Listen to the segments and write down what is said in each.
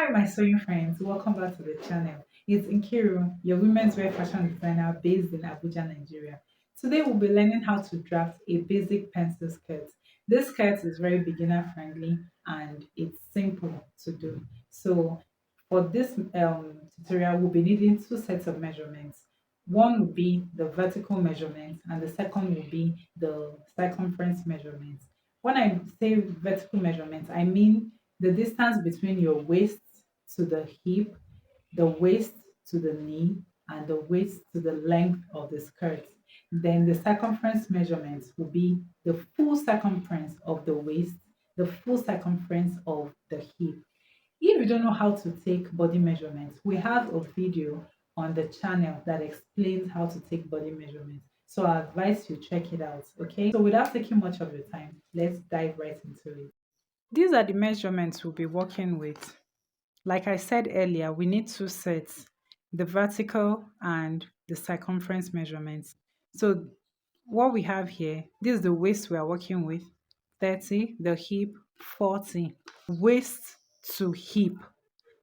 Hi, my sewing friends. Welcome back to the channel. It's Nkiru, your women's wear fashion designer based in Abuja, Nigeria. Today, we'll be learning how to draft a basic pencil skirt. This skirt is very beginner friendly and it's simple to do. So, for this tutorial, we'll be needing two sets of measurements. One will be the vertical measurement, and the second will be the circumference measurement. When I say vertical measurement, I mean the distance between your waist to the hip, the waist to the knee, and the waist to the length of the skirt. Then the circumference measurements will be the full circumference of the waist, the full circumference of the hip. If you don't know how to take body measurements, we have a video on the channel that explains how to take body measurements. So I advise you check it out. Okay. So without taking much of your time, let's dive right into it. These are the measurements we'll be working with. Like I said earlier, we need two sets, the vertical and the circumference measurements. So what we have here, this is the waist we are working with, 30, the hip, 40, waist to hip.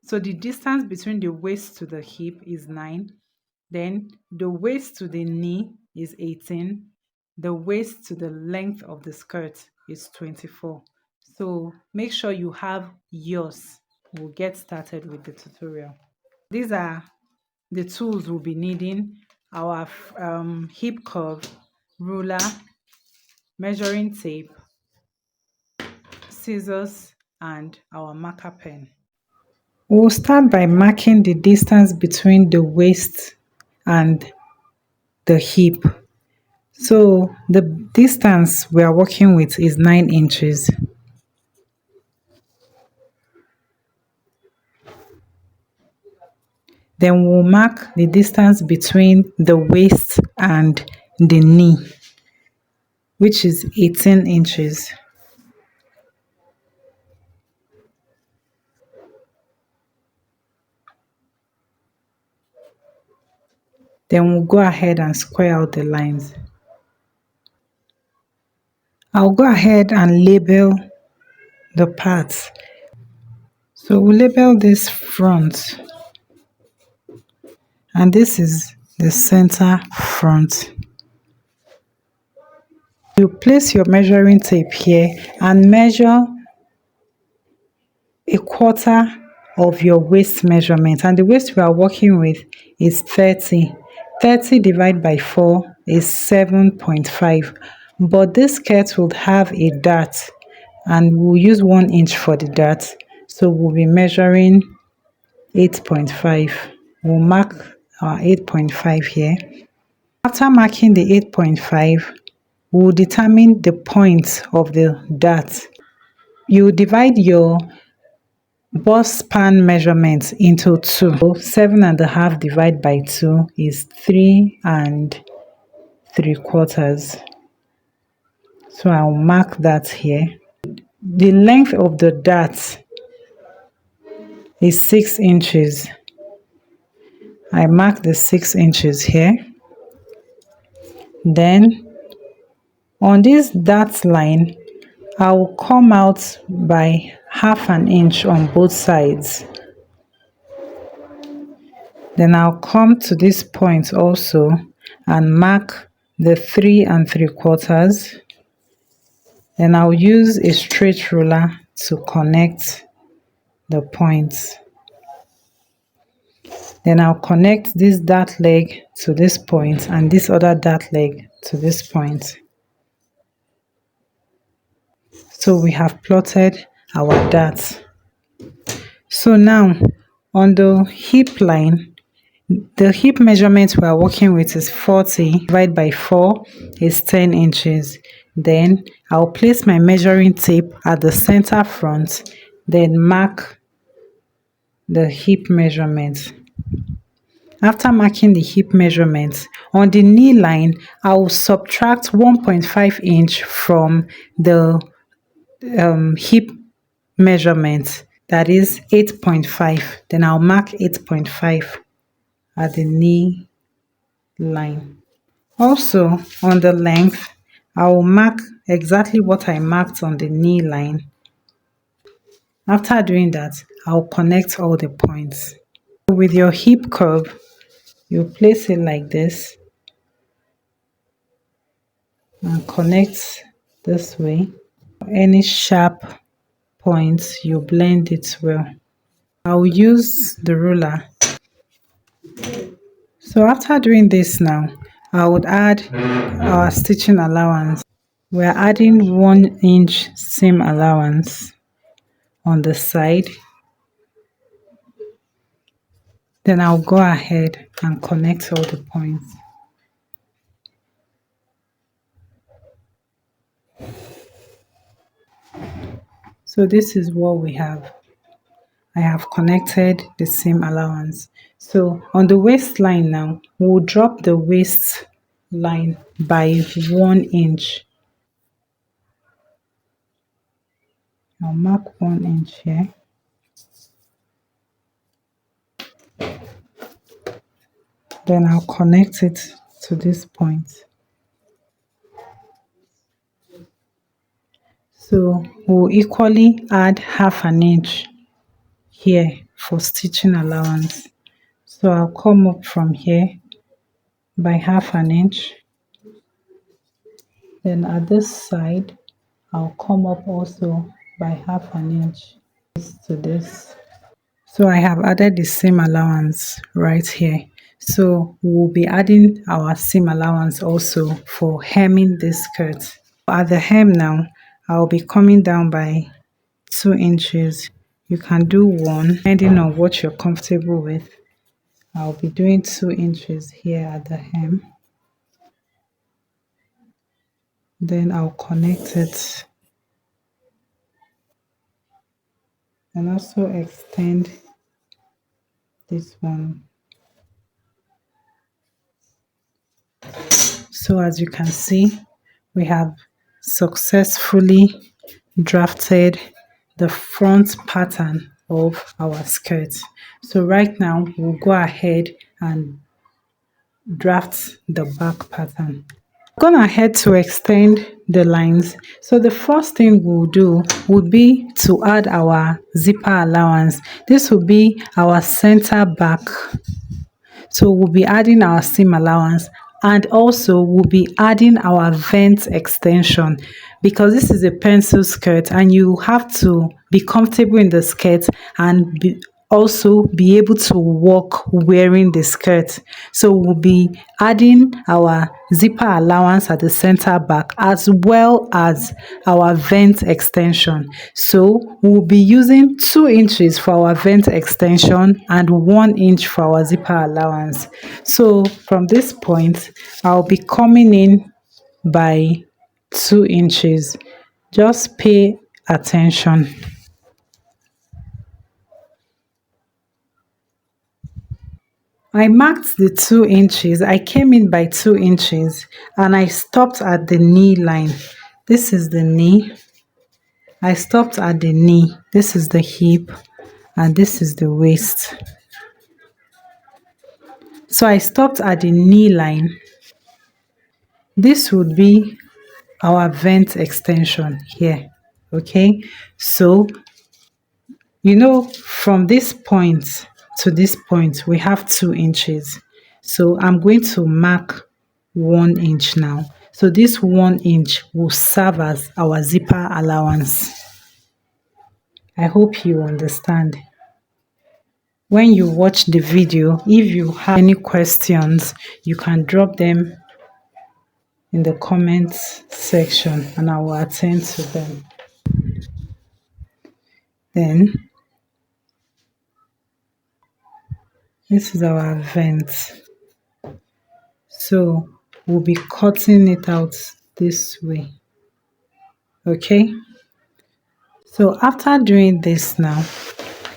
So the distance between the waist to the hip is 9. Then the waist to the knee is 18. The waist to the length of the skirt is 24. So make sure you have yours. We'll get started with the tutorial. These are the tools we'll be needing: our hip curve, ruler, measuring tape, scissors, and our marker pen. We'll start by marking the distance between the waist and the hip. So the distance we are working with is 9 inches. Then we'll mark the distance between the waist and the knee, which is 18 inches. Then we'll go ahead and square out the lines. I'll go ahead and label the parts. So we'll label this front, and this is the center front. You place your measuring tape here and measure a quarter of your waist measurement, and the waist we are working with is 30. 30 divided by 4 is 7.5, but this skirt will have a dart and we'll use 1 inch for the dart, so we'll be measuring 8.5. We'll mark our 8.5 here. After marking the 8.5, we'll determine the point of the dart. You divide your bust span measurement into two. 7.5 divided by 2 is 3.75. So I'll mark that here. The length of the dart is 6 inches. I mark the 6 inches here. Then on this dart line, I will come out by half an inch on both sides. Then I'll come to this point also and mark the 3.75. Then I'll use a straight ruler to connect the points. Then I'll connect this dart leg to this point and this other dart leg to this point. So we have plotted our darts. So now on the hip line, the hip measurement we are working with is 40 divided by 4 is 10 inches. Then I'll place my measuring tape at the center front, then mark the hip measurement. After marking the hip measurement, on the knee line, I will subtract 1.5 inch from the hip measurement, that is 8.5. Then I'll mark 8.5 at the knee line. Also on the length, I will mark exactly what I marked on the knee line. After doing that, I'll connect all the points. With your hip curve, you place it like this and connect this way. Any sharp points, you blend it well. I'll use the ruler. So after doing this now, I would add our stitching allowance. We're adding 1 inch seam allowance on the side. Then I'll go ahead and connect all the points. So this is what we have. I have connected the seam allowance. So on the waistline now, we'll drop the waist line by 1 inch. I'll mark 1 inch here. Then I'll connect it to this point. So we'll equally add 1/2 inch here for stitching allowance. So I'll come up from here by 1/2 inch. Then at this side, I'll come up also by 1/2 inch to this. So I have added the seam allowance right here. So we'll be adding our seam allowance also for hemming this skirt. At the hem now, I'll be coming down by 2 inches. You can do 1 depending on what you're comfortable with. I'll be doing 2 inches here at the hem. Then I'll connect it and also extend this one. So as you can see, we have successfully drafted the front pattern of our skirt. So right now we'll go ahead and draft the back pattern. Gone ahead to extend the lines. So the first thing we'll do would be to add our zipper allowance. This will be our center back. So we'll be adding our seam allowance, and also we'll be adding our vent extension, because this is a pencil skirt and you have to be comfortable in the skirt and also be able to walk wearing the skirt. So we'll be adding our zipper allowance at the center back as well as our vent extension. So we'll be using 2 inches for our vent extension and 1 inch for our zipper allowance. So from this point, I'll be coming in by 2 inches. Just pay attention. I marked the 2 inches. I came in by 2 inches and I stopped at the knee line. This is the knee. I stopped at the knee. This is the hip and this is the waist. So I stopped at the knee line. This would be our vent extension here. Okay, so you know, from this point to this point, we have 2 inches. So I'm going to mark 1 inch now. So this 1 inch will serve as our zipper allowance. I hope you understand. When you watch the video, if you have any questions, you can drop them in the comments section and I will attend to them. Then this is our vent. So we'll be cutting it out this way. Okay, so after doing this now,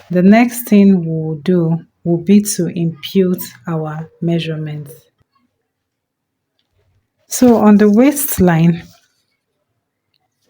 the next thing we'll do will be to impute our measurements. So on the waistline,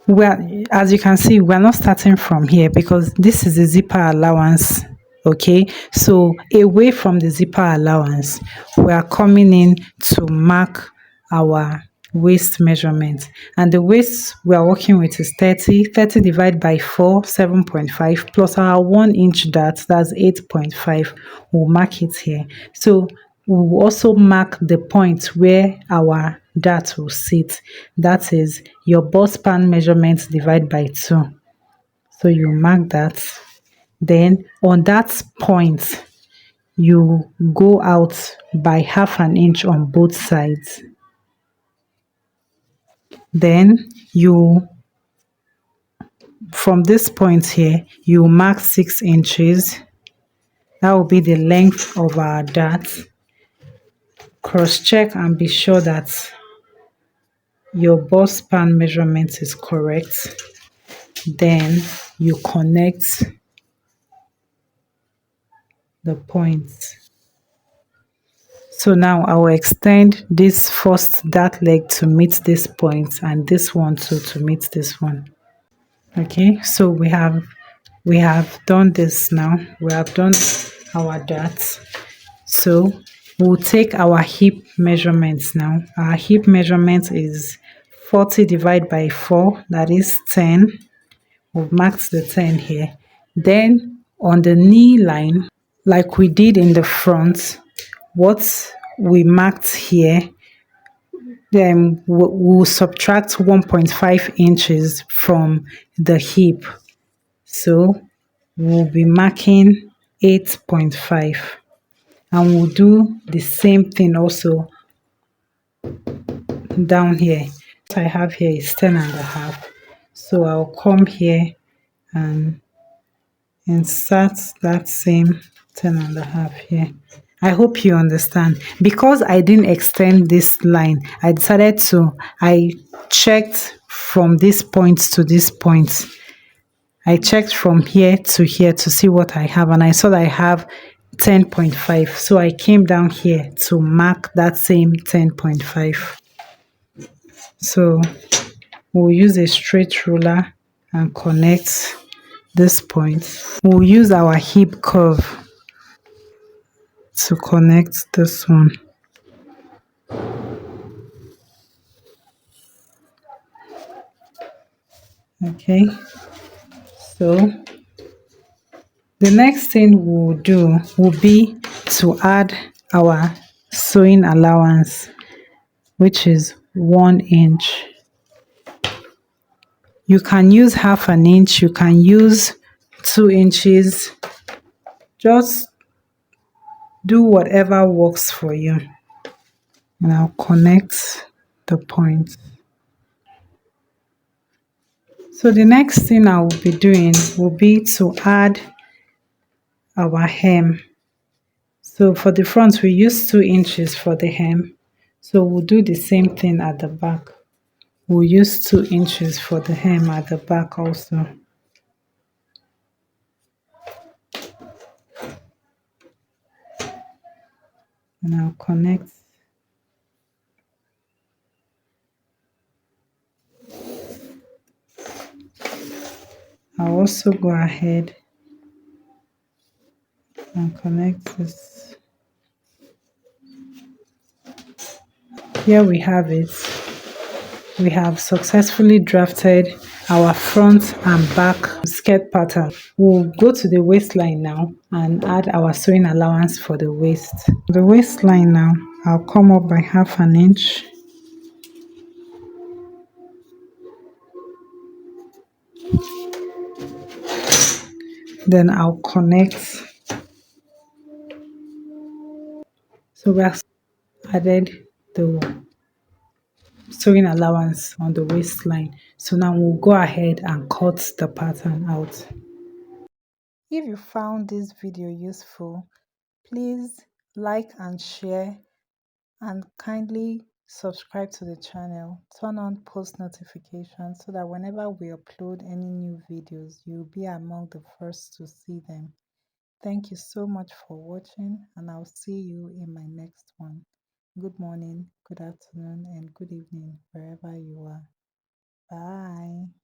well, as you can see, we're not starting from here because this is the zipper allowance. Okay, so away from the zipper allowance, we are coming in to mark our waist measurement. And the waist we are working with is 30. 30 divided by 4, 7.5, plus our 1 inch dart, that's 8.5. We'll mark it here. So we'll also mark the point where our dart will sit. That is your bust span measurement divided by 2. So you mark that. Then on that point, you go out by half an inch on both sides. Then you, from this point here, you mark 6 inches. That will be the length of our dart. Cross check and be sure that your bust span measurement is correct. Then you connect the points. So now I will extend this first dart leg to meet this point and this one too to meet this one. Okay, so we have done this now. We have done our darts. So we'll take our hip measurements now. Our hip measurement is 40 divided by 4, that is 10. We've marked the 10 here. Then on the knee line, like we did in the front, what we marked here, then we'll subtract 1.5 inches from the hip. So we'll be marking 8.5. And we'll do the same thing also down here. What I have here is 10.5. So I'll come here and insert that same 10.5 here. I hope you understand. Because I didn't extend this line, I checked from this point to this point. I checked from here to see what I have, and I saw that I have 10.5. So I came down here to mark that same 10.5. So we'll use a straight ruler and connect this point. We'll use our hip curve to connect this one. Okay, so the next thing we'll do will be to add our sewing allowance, which is 1 inch. You can use half an inch, you can use 2 inches, just do whatever works for you. And I'll connect the point. So the next thing I will be doing will be to add our hem. So for the front, we use 2 inches for the hem. So we'll do the same thing at the back. We'll use 2 inches for the hem at the back also. And I'll connect. I'll also go ahead and connect this. Here we have it. We have successfully drafted our front and back skirt pattern. We'll go to the waistline now and add our sewing allowance for the waist. The waistline now, I'll come up by half an inch. Then I'll connect. So we have added the sewing allowance on the waistline. So now we'll go ahead and cut the pattern out. If you found this video useful, please like and share, and kindly subscribe to the channel. Turn on post notifications so that whenever we upload any new videos, you'll be among the first to see them. Thank you so much for watching, and I'll see you in my next one. Good morning, good afternoon, and good evening, wherever you are. Bye.